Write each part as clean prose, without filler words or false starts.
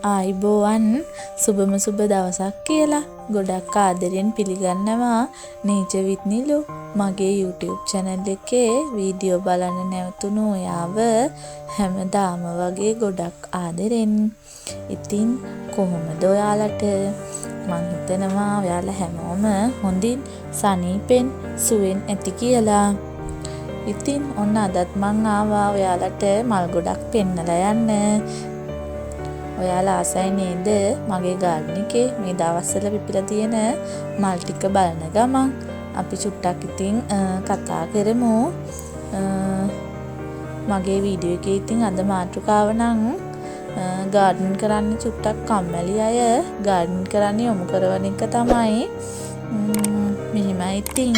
ආයිබෝවන් සුබම සුබ දවසක් කියලා ගොඩක් ආදරෙන් පිළිගන්නවා නේචර් විත් නිලු මගේ YouTube channel එකේ වීඩියෝ බලන්න නැවතුණු ඔයාව හැමදාම වගේ ගොඩක් ආදරෙන්. ඉතින් කොහොමද ඔයාලට? මං හිතනවා ඔයාලා හැමෝම හොඳින් සනීපෙන් සුවෙන් ඇති කියලා. ඉතින් ඔන්න අදත් මං ආවා ඔයාලට මල් ගොඩක් පෙන්නලා යන්න. ඔයාලා ආසයි නේද මගේ ගාඩන් එකේ මේ දවස්වල පිපිලා තියෙන මල් ටික බලන ගමන් අපි චුට්ටක් ඉතින් කතා කරමු. මගේ වීඩියෝ එකේ ඉතින් අද මාතෘකාව නම් ගාඩන් කරන්න චුට්ටක් කම්මැලි අය ගාඩන් කරන්න යොමු කරවන එක තමයි. මෙහිමයි ඉතින්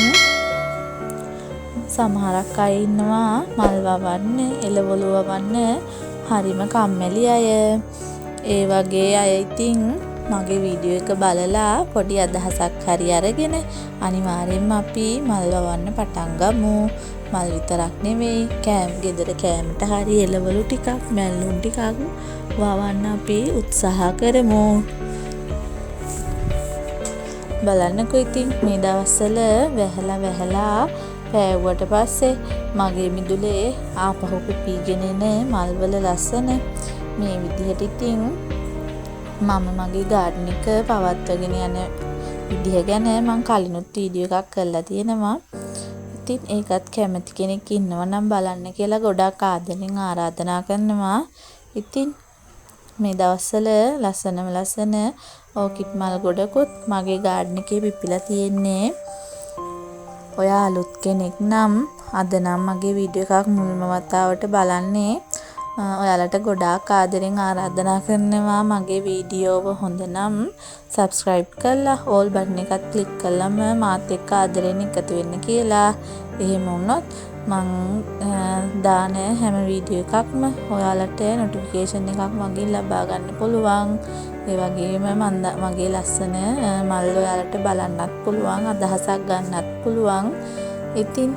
සමහරක් අය ඉන්නවා මල් වවන්න එළවලු වවන්න හරිම කම්මැලි අය. ඒ වගේ අය ඉතින් මගේ වීඩියෝ එක බලලා පොඩි අදහසක් හරි අරගෙන අනිවාර්යෙන්ම අපි මල් වවන්න පටන් ගමු. මල් විතරක් නෙවෙයි ගෙදර කෑමට හරි එළවලු ටිකක් මැල්ලුම් ටිකක් වවන්න අපි උත්සාහ කරමු. බලන්නකෝ ඉතින් මේ දවස්වල වැහලා පෑවුවට පස්සේ මගේ මිදුලේ ආපහු පිපීගෙන එන මල්වල ලස්සන මේ විදිහට ඉතින් මම මගේ ගාඩන් එක පවත්වාගෙන යන විදිහ ගැන මම කලිනුත් වීඩියෝ එකක් කරලා තියෙනවා. ඉතින් ඒකත් කැමති කෙනෙක් ඉන්නවා නම් බලන්න කියලා ගොඩක් ආදරෙන් ආරාධනා කරනවා. ඉතින් මේ දවස්වල ලස්සන ඕකිඩ් මල් ගොඩකුත් මගේ ගාඩන් එකේ පිපිලා තියෙන්නේ. ඔයා අලුත් කෙනෙක් නම් අද නම් මගේ වීඩියෝ එකක් මුල්ම වතාවට බලන්නේ. ඔයාලට ගොඩාක් ආදරෙන් ආරාධනා කරනවා මගේ වීඩියෝව හොඳ නම් subscribe කරලා all button එකත් click කළාම මාත් එක්ක ආදරෙන් එකතු වෙන්න කියලා. එහෙම වුණොත් මං දාන හැම වීඩියෝ එකක්ම ඔයාලට notification එකක් මගින් ලබා ගන්න පුළුවන්. ඒ වගේම මගේ ලස්සන මල් ඔයාලට බලන්නත් පුළුවන්, අදහසක් ගන්නත් පුළුවන්. ඉතින්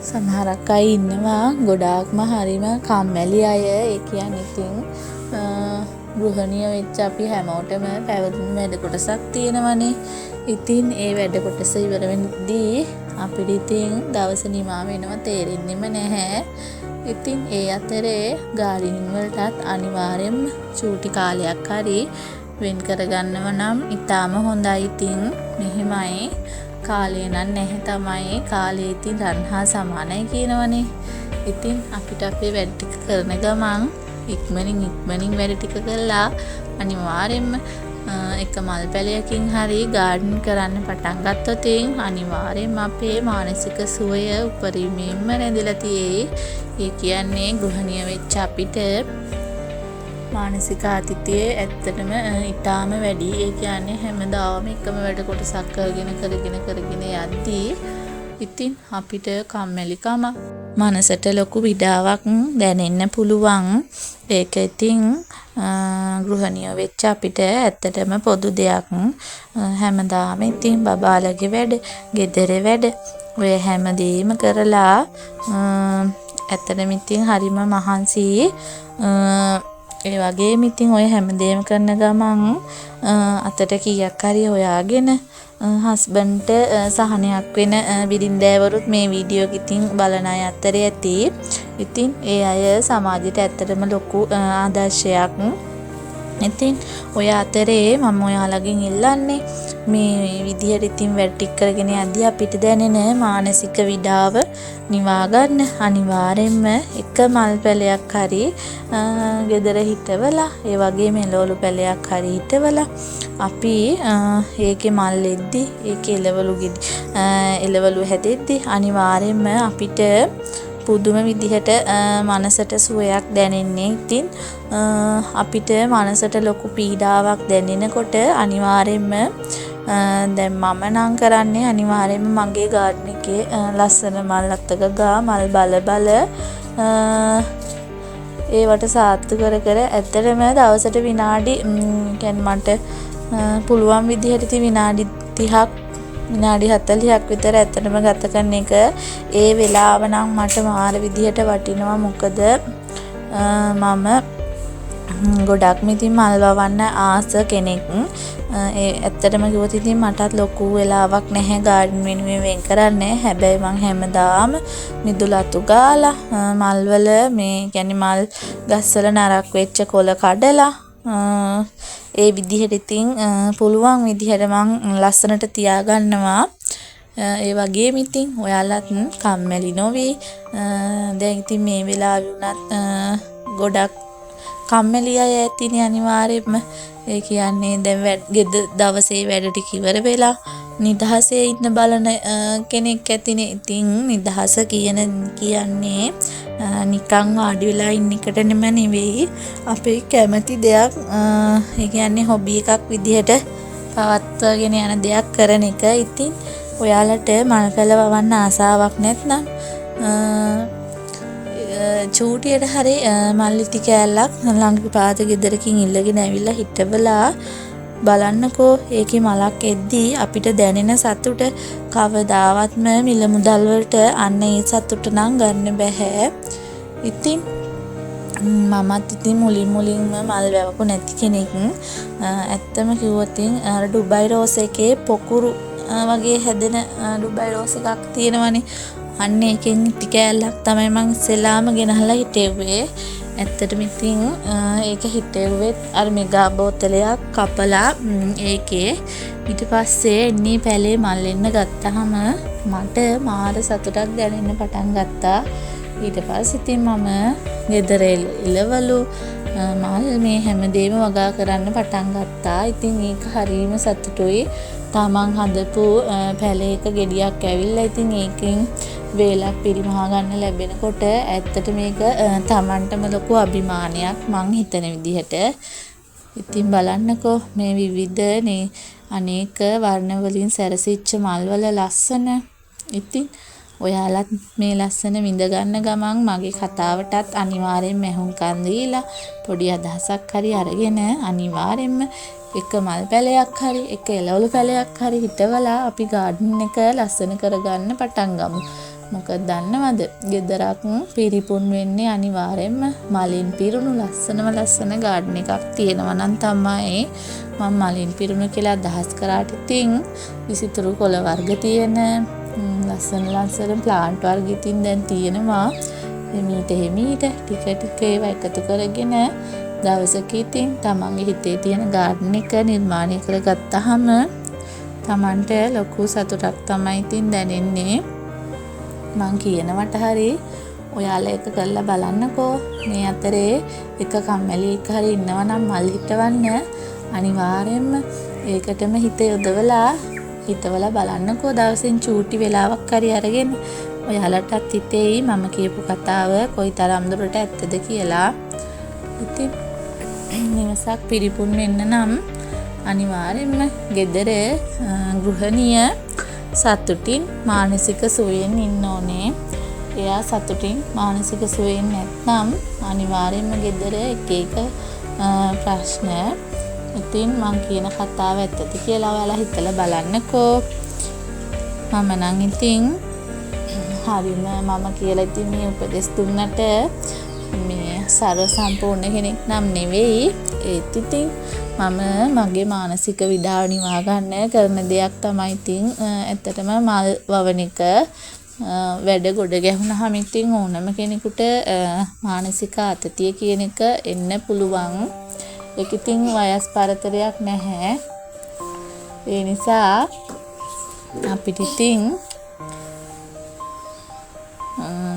සමහරක් අය ඉන්නවා ගොඩාක්ම හරිම කම්මැලි අය. ඒ කියන්නේ ඉතින් ගෘහණිය වෙච්ච අපි හැමෝටම පැවතුම් වැඩ කොටසක් තියෙනවනේ. ඉතින් ඒ වැඩ කොටස ඉවර වෙනදී අපිට ඉතින් දවස නිමා වෙනවා තේරෙන්නෙම නැහැ. ඉතින් ඒ අතරේ ගාඩනින් වලටත් අනිවාර්යෙන්ම චූටි කාලයක් හරි වෙන් කරගන්නව නම් ඉතාම හොඳයි. ඉතින් මෙහෙමයි කාලය නම් නැහැ තමයි. කාලය ඉතින් රන්හා සමානයි කියනවනේ. ඉතින් අපිට අපේ වැඩ ටික කරන ගමන් ඉක්මනින් වැඩ ටික කළා අනිවාර්යෙන්ම එක මල් පැලයකින් හරි ගාඩන් කරන්න පටන් ගත්තොත් අනිවාර්යෙන්ම අපේ මානසික සුවය උපරිමයෙන්ම රැඳිලා තියෙයි. ඒ කියන්නේ ගෘහණිය වෙච්ච අපිට මානසික ආතතිය ඇත්තටම ඊටාම වැඩි. ඒ කියන්නේ හැමදාම එකම වැඩ කොටසක් කරගෙන යද්දී ඉතින් අපිට කම්මැලිකම මනසට ලොකු විඩාවක් දැනෙන්න පුළුවන්. ඒක ඉතින් ගෘහණිය වෙච්ච අපිට ඇත්තටම පොදු දෙයක්. හැමදාම ඉතින් බබාලගේ වැඩ, ගෙදර වැඩ ඔය හැමදේම කරලා ඇත්තටම ඉතින් හරිම මහන්සි. ඒ වගේම ඉතින් ඔය හැමදේම කරන ගමන් අතට කීයක් හරි හොයාගෙන හස්බන්ඩ්ට සහනයක් වෙන බිරින්දෑවරුත් මේ වීඩියෝ එක ඉතින් බලන අය අතරේ ඇති. ඉතින් ඒ අය සමාජයට ඇත්තටම ලොකු ආදර්ශයක්. ඉතින් ඔය අතරේ මම ඔයාලගෙන් ඉල්ලන්නේ මේ විදිහට ඉතින් වැඩ ටික කරගෙන යද්දී අපිට දැනෙන මානසික විඩාව නිවා ගන්න අනිවාර්යෙන්ම එක මල් පැලයක් හරි ගෙදර හිටවලා ඒ වගේම එළවලු පැලයක් හරි හිටවලා අපි ඒකේ මල් එද්දි ඒකේ එළවලු හැදෙද්දි අනිවාර්යෙන්ම අපිට පුදුම විදිහට මනසට සුවයක් දැනෙන්නේ. ඉතින් අපිට මනසට ලොකු පීඩාවක් දැනෙනකොට අනිවාර්යෙන්ම දැන් මම නම් කරන්නේ අනිවාර්යෙන්ම මගේ ගාඩන් එකේ ලස්සන මල් අතක ගා මල් බල ඒවට සාත්තු කර ඇත්තටම දවසට විනාඩි මට පුළුවන් විදිහට ඉතින් විනාඩි 30ක් විනාඩි 40ක් විතර ඇත්තටම ගත කරන එක ඒ වෙලාව නම් මට මාර විදිහට වටිනවා. මොකද මම ගොඩක්ම ඉතින් මල් වවන්න ආස කෙනෙක්. ඇත්තටම කිව්වොත් ඉතින් මටත් ලොකු වෙලාවක් නැහැ ගාඩන් වෙනුවෙන් වෙන් කරන්න. හැබැයි මං හැමදාම මිදුළු අතු ගාලා මල් වල මේ කියන්නේ මල් ගස්වල නරක් වෙච්ච කොළ කඩලා ඒ විදිහට ඉතින් පුළුවන් විදිහට මං ලස්සනට තියාගන්නවා. ඒ වගේම ඉතින් ඔයාලත් කම්මැලි නොවී දැන් ඉතින් මේ වෙලාවේ වුණත් ගොඩක් කම්මැලි අය ඇතිනේ අනිවාර්යයෙන්ම. ඒ කියන්නේ දැන් දවසේ වැඩ ටික ඉවර වෙලා නිදහසේ ඉන්න බලන කෙනෙක් ඇතිනේ. ඉතින් නිදහස කියන්නේ නිකන් වාඩි වෙලා ඉන්න එකටම නෙවෙයි. අපේ කැමති දෙයක් ඒ කියන්නේ හොබි එකක් විදිහට පවත්වාගෙන යන දෙයක් කරන එක. ඉතින් ඔයාලට මල් පැල වවන්න ආසාවක් නැත්නම් චූටියට හරි මල් ඉති කෑල්ලක් ළඟ පාත ගෙදරකින් ඉල්ලගෙන ඇවිල්ලා හිටවලා බලන්නකෝ. ඒකේ මලක් එද්දී අපිට දැනෙන සතුට කවදාවත්ම මිල මුදල් වලට අන්න ඒ සතුට නම් ගන්න බෑ. ඉතින් මමත් ඉතින් මුලින්ම මල් වැවපු නැති කෙනෙක්. ඇත්තම කිව්වොත් අර ඩුබයි රෝස් එකේ පොකුරු වගේ හැදෙන ඩුබයි රෝස් එකක් තියෙනවනේ. අන්න ඒකෙන් ඉති කෑල්ලක් තමයි මං ඉස්සෙල්ලාම ගෙනහලා හිටෙව්වේ. ඇත්තටම ඉතින් ඒක හිටෙව්වෙත් අර මෙගා බෝතලයක් කපලා ඒකේ ඊට පස්සේ එන්නේ පැලේ මල් එන්න ගත්තාම මට මාර සතුටක් දැනෙන්න පටන් ගත්තා. ඊට පස්සේ ඉතින් මම ගෙදර එළවලු මල් මේ හැමදේම වගා කරන්න පටන් ගත්තා. ඉතින් ඒක හරීම සතුටුයි. තමන් හදපු පැලේක ගෙඩියක් ඇවිල්ලා ඉතින් ඒකෙන් වේලක් පිරිමහා ගන්න ලැබෙනකොට ඇත්තට මේක තමන්ටම ලොකු අභිමානයක් මං හිතන විදිහට. ඉතින් බලන්නකෝ මේ විවිධ අනේක වර්ණ වලින් සැරසිච්ච මල් වල ලස්සන. ඉතින් ඔයාලත් මේ ලස්සන විඳ ගන්න ගමන් මගේ කතාවටත් අනිවාර්යෙන්ම ඇහුම්කන් දීලා පොඩි අදහසක් හරි අරගෙන අනිවාර්යෙන්ම එක මල් පැලයක් හරි එක එළවලු පැලයක් හරි හිටවලා අපි ගාඩන් එක ලස්සන කරගන්න පටන් ගමු. මොකද දන්නවද ගෙදරක් පිරිපුන් වෙන්නේ අනිවාර්යෙන්ම මලින් පිරුණු ලස්සන ගාඩන් එකක් තියෙනවා නම් තමයි. මම මලින් පිරුණු කියලා අදහස් කරාට ඉතින් විසිතුරු කොළ වර්ග තියෙන ලස්සන ප්ලාන්ට් වර්ග ඉතින් දැන් තියෙනවා. එමීට ටික ඒවා එකතු කරගෙන දවසක ඉතින් තමන්ගේ හිතේ තියෙන ගාඩන් එක නිර්මාණය කරගත්තාම තමන්ට ලොකු සතුටක් තමයි ඉතින් දැනෙන්නේ. මං කියනවට හරි ඔයාලා එක කරලා බලන්නකෝ. මේ අතරේ එක කම්මැලි එක හරි ඉන්නවා නම් මල් හිටවන්න අනිවාර්යෙන්ම ඒකටම හිත යොදවලා බලන්නකෝ. දවසෙන් චූටි වෙලාවක් හරි අරගෙන ඔයාලටත් හිතෙයි මම කියපු කතාව කොයිතරම් දුරට ඇත්තද කියලා. ඉතින් නිවසක් පිරිපුන් වෙන්න නම් අනිවාර්යෙන්ම ගෙදර ගෘහණිය සතුටින් මානසික සුවයෙන් ඉන්න ඕනේ. එයා සතුටින් මානසික සුවයෙන් නැත්නම් අනිවාර්යෙන්ම ගෙදර එක ප්‍රශ්න. ඉතින් මං කියන කතාව ඇත්තද කියලා ඔයාලා හිතලා බලන්නකෝ. මම නම් ඉතින් හරිම මම කියලා ඉතින් මේ උපදෙස් දුන්නට මේ සර්ව සම්පූර්ණ කෙනෙක් නම් නෙවෙයි. ඒත් ඉතින් මම මගේ මානසික විඩාව නිවා ගන්න කරන දෙයක් තමයි ඉතින් ඇත්තටම මල් වවන එක. වැඩ ගොඩ ගැහුණාම ඉතින් ඕනම කෙනෙකුට මානසික ආතතිය කියන එක එන්න පුළුවන්. ඒක ඉතින් වයස් පරතරයක් නැහැ. ඒ නිසා අපිට ඉතින්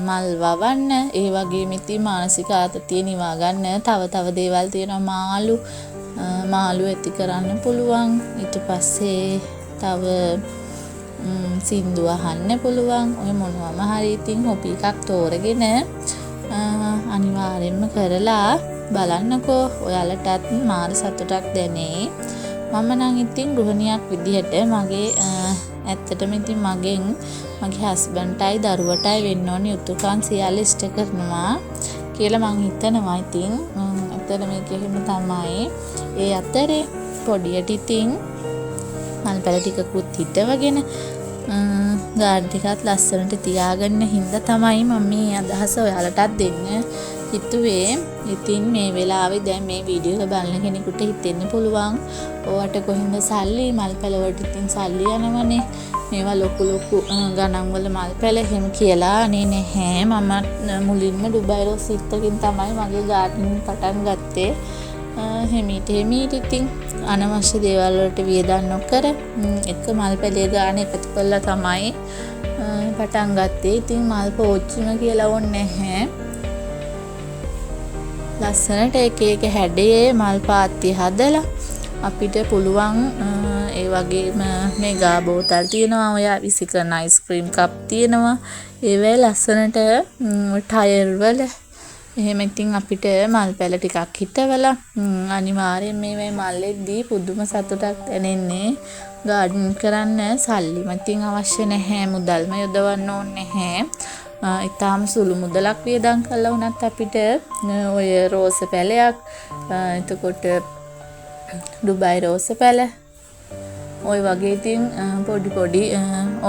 මල් වවන්න ඒ වගේම ඉතින් මානසික ආතතිය නිවා ගන්න තව දේවල් තියෙනවා. මාළු ඇති කරන්න පුළුවන්. ඊට පස්සේ තව සින්දු අහන්න පුළුවන්. ඔය මොනවම හරි ඉතින් හොබි එකක් තෝරගෙන අනිවාර්යෙන්ම කරලා බලන්නකෝ. ඔයාලටත් මාර සතුටක් දැනේ. මම නම් ඉතින් ගෘහණියක් විදිහට මගේ ඇත්තටම ඉතින් මගේ හස්බන්ඩ්ටයි දරුවටයි වෙන්න ඕනි යුතුයකම් සියල්ල ඉෂ්ට කරනවා කියලා මං හිතනවා. ඉතින් ඇත්තට මේක එහෙම තමයි. ඒ අතරේ පොඩියට ඉතින් මල් පැල ටිකකුත් හිටවගෙන ගාඩන් ටිකත් ලස්සනට තියාගන්න හින්දා තමයි මම මේ අදහස ඔයාලටත් දෙන්න හිතුවේ. ඉතින් මේ වෙලාවේ දැන් මේ වීඩියෝ එක බලන කෙනෙකුට හිතෙන්න පුළුවන් ඔයාට කොහෙන්ද සල්ලි මල් පැල වලට ඉතින් සල්ලි යනවනේ මේවා ලොකු ගණන් වල මල් පැල එහෙම කියලා අනේ නැහැ මම මුලින්ම ඩුබයි රෝස් එකකින් තමයි මගේ ගාඩන් පටන් ගත්තේ හිමීට ඉතින් අනවශ්‍ය දේවල් වලට වියදම් නොකර එක මල් පැලේ ගාන එකතු කරලා තමයි පටන් ගත්තේ ඉතින් මල් පෝච්චිම කියලා ඕනේ නැහැ ලස්සනට එක හැඩේ මල් පාත්ති හදලා අපිට පුළුවන් ඒ වගේම මේ ගා බෝතල් තියෙනවා ඔය විසි කරන අයිස්ක්‍රීම් කප් තියෙනවා ඒවැ ලස්සනට ටයර් වල එහෙම ඉතින් අපිට මල් පැල ටිකක් හිටවලා අනිවාර්යෙන් මේ මල්ලෙද්දී පුදුම සතුටක් දැනෙන්නේ ගාඩන් කරන්න සල්ලිම ඉතින් අවශ්‍ය නැහැ මුදල්ම යොදවන්න ඕනේ නැහැ ඉතාලම සුළු මුදලක් වියදම් කළා වුණත් අපිට ඔය රෝස පැලයක් එතකොට ඩුබයි රෝස පැල ඔය වගේ ඉතින් පොඩි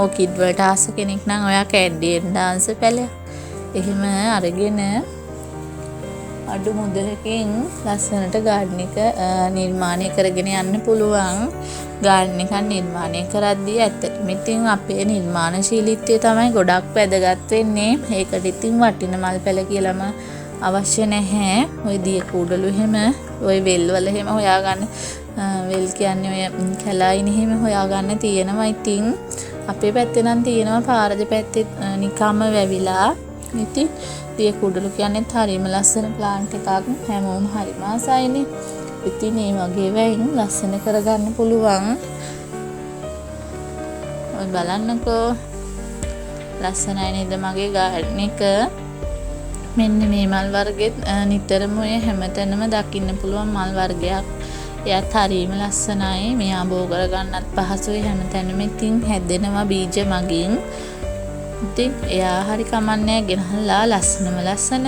ඕකිඩ් වලට ආස කෙනෙක් නම් ඔයා කැන්ඩියෙන් ඩාන්ස් පැල එහෙම අරගෙන අඩු මුදලකින් ලස්සනට ගාඩන් එක නිර්මාණය කරගෙන යන්න පුළුවන් ගාඩන් එකක් නිර්මාණය කරද්දී ඇත්තටම ඉතින් අපේ නිර්මාණශීලීත්වය තමයි ගොඩක් වැදගත් වෙන්නේ. ඒකට ඉතින් වටින මල් පැල කියලාම අවශ්‍ය නැහැ. ওই දිය කුඩලු එහෙම ওই වෙල් වල එහෙම හොයාගන්න වෙල් කියන්නේ ඔය කැලයින් එහෙම හොයාගන්න තියෙනවා. ඉතින් අපේ පැත්තේ නම් තියෙනවා පාර දෙපැත්තේ නිකම්ම වැවිලා. ඉතින් දිය කුඩලු කියන්නේ හරිම ලස්සන ප්ලාන්ට් එකක්. හැමෝම හරිම ආසයිනේ. ඉතින් මේ වගේ වෙයින් ලස්සන කරගන්න පුළුවන්. ඔය බලන්නකෝ. ලස්සනයි නේද මගේ ගාඩන් එක. මෙන්න මේ මල් වර්ගෙත් නිතරම ඔය හැමතැනම දකින්න පුළුවන් මල් වර්ගයක්. එයත් හරිම ලස්සනයි. මෙයා බෝ කරගන්නත් පහසුයි හැමතැනම ඉතින් හැදෙනවා බීජ මගින්. ඉතින් එයා හරි කමන්නේ ගෙනහලා ලස්සන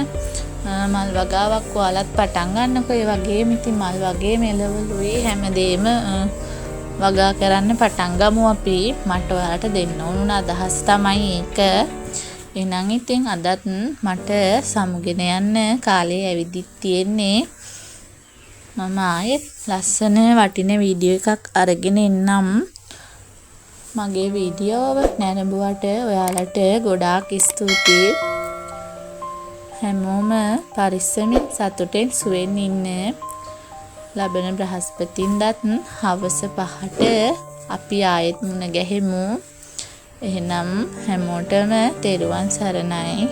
මල් වගාවක් ඔයාලත් පටන් ගන්නකො ඒ වගේම ඉතින් මල් වගේ මෙලවලුයි හැමදේම වගා කරන්න පටන් ගමු අපි මට ඔයාලට දෙන්න ඕන අදහස් තමයි ඒක එහෙනම් ඉතින් අදත් මට සමුගෙන යන්න කාලේ ඇවිදිත් තියෙන්නේ මම ආයෙත් ලස්සන වටින වීඩියෝ එකක් අරගෙන එන්නම් මගේ වීඩියෝව නැරඹුවට ඔයාලට ගොඩාක් ස්තුතියි හැමෝම පරිස්සමින් සතුටෙන් සුවෙන් ඉන්න ලබන බ්‍රහස්පතින්දාත් හවස 5ට අපි ආයෙත් මුණ ගැහෙමු එහෙනම් හැමෝටම තෙරුවන් සරණයි